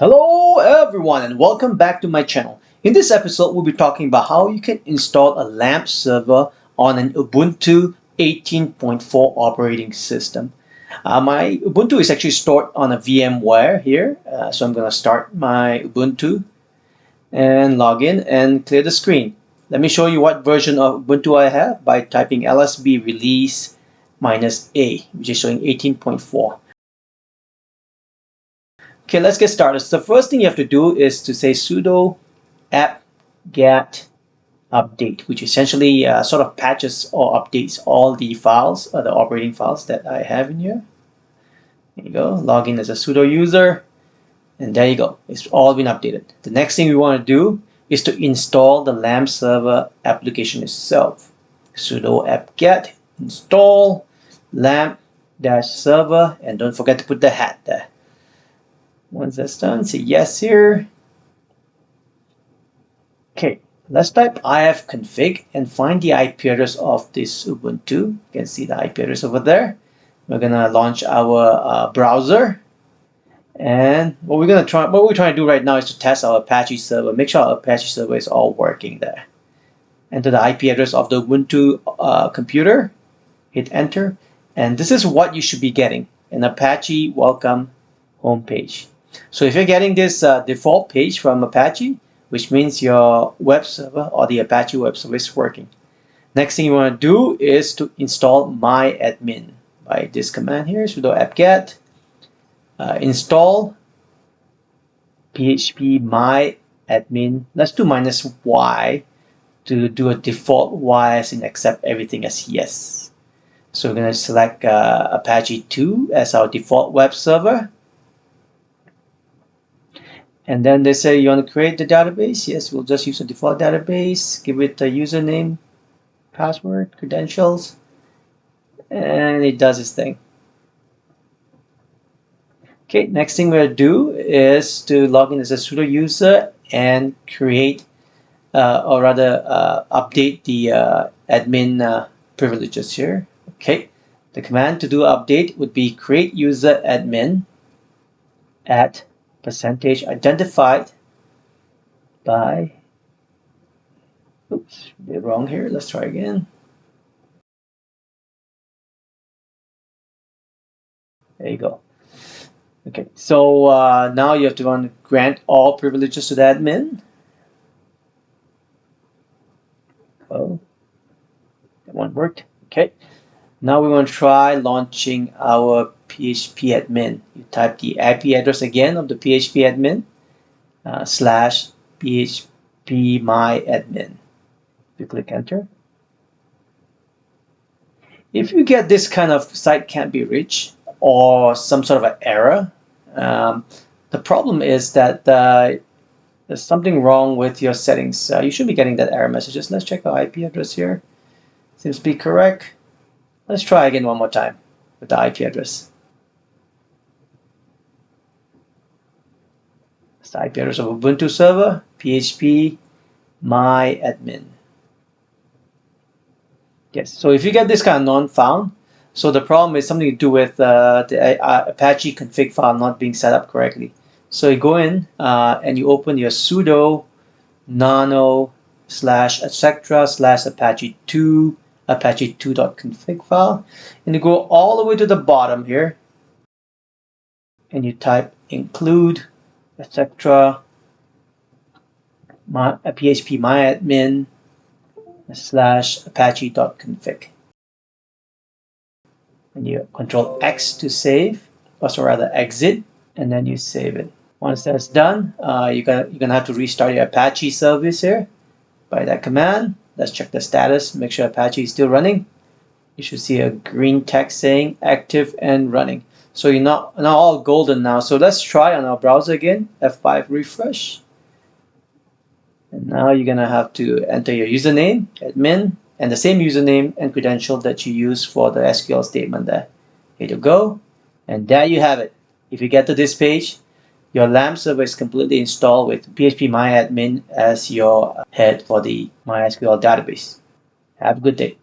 Hello everyone and welcome back to my channel. In this episode we'll be talking about how you can install a LAMP server on an Ubuntu 18.4 operating system. My Ubuntu is actually stored on a VMware here, so I'm going to start my Ubuntu and log in and clear the screen. Let me show you what version of Ubuntu I have by typing lsb release -a, which is showing 18.4. Okay, let's get started. So the first thing you have to do is to say sudo apt-get update, which essentially sort of patches or updates all the files, the operating files that I have in here. There you go. Log in as a sudo user, and there you go. It's all been updated. The next thing we want to do is to install the LAMP server application itself. Sudo apt-get install LAMP-server, and don't forget to put the hat there. Once that's done, say yes here. Okay, let's type ifconfig and find the IP address of this Ubuntu. You can see the IP address over there. We're gonna launch our browser, and what we're trying to do right now is to test our Apache server. Make sure our Apache server is all working there. Enter the IP address of the Ubuntu computer. Hit enter, and this is what you should be getting: an Apache welcome homepage. So if you're getting this default page from Apache, which means your web server or the Apache web server is working. Next thing you want to do is to install MyAdmin by this command here, sudo apt-get install phpMyAdmin. Let's do -y to do a default y as in accept everything as yes. So we're going to select Apache 2 as our default web server. And then they say you want to create the database. Yes, we'll just use a default database. Give it a username, password, credentials, and it does its thing. Okay, next thing we'll do is to log in as a sudo user and create, or rather update the admin privileges here. Okay, the command to do update would be create user admin at percentage identified by, oops, did it wrong here. Let's try again. There you go. Okay, so now you have to want to grant all privileges to the admin. Oh, that one worked. Okay, now we want to try launching our php admin. You type the IP address again of the php admin /phpMyAdmin. You click enter. If you get this kind of site can't be reached or some sort of an error, the problem is that there's something wrong with your settings. You should be getting that error messages. Let's check our IP address here. Seems to be correct. Let's try again one more time with the IP address. It's the IP address of Ubuntu server, phpMyAdmin. Yes, so if you get this kind of non-found, so the problem is something to do with the Apache config file not being set up correctly. So you go in and you open your sudo nano /etc/apache2 apache2.config file, and you go all the way to the bottom here and you type include etc phpMyAdmin /apache.config, and you Ctrl-X to save, or rather exit, and then you save it. Once that's done, you're gonna have to restart your Apache service here by that command. Let's check the status, make sure Apache is still running. You should see a green text saying active and running. So you're now all golden now. So let's try on our browser again, F5 refresh. And now you're gonna have to enter your username, admin, and the same username and credential that you use for the SQL statement there. Here you go. And there you have it. If you get to this page, your LAMP server is completely installed with phpMyAdmin as your head for the MySQL database. Have a good day.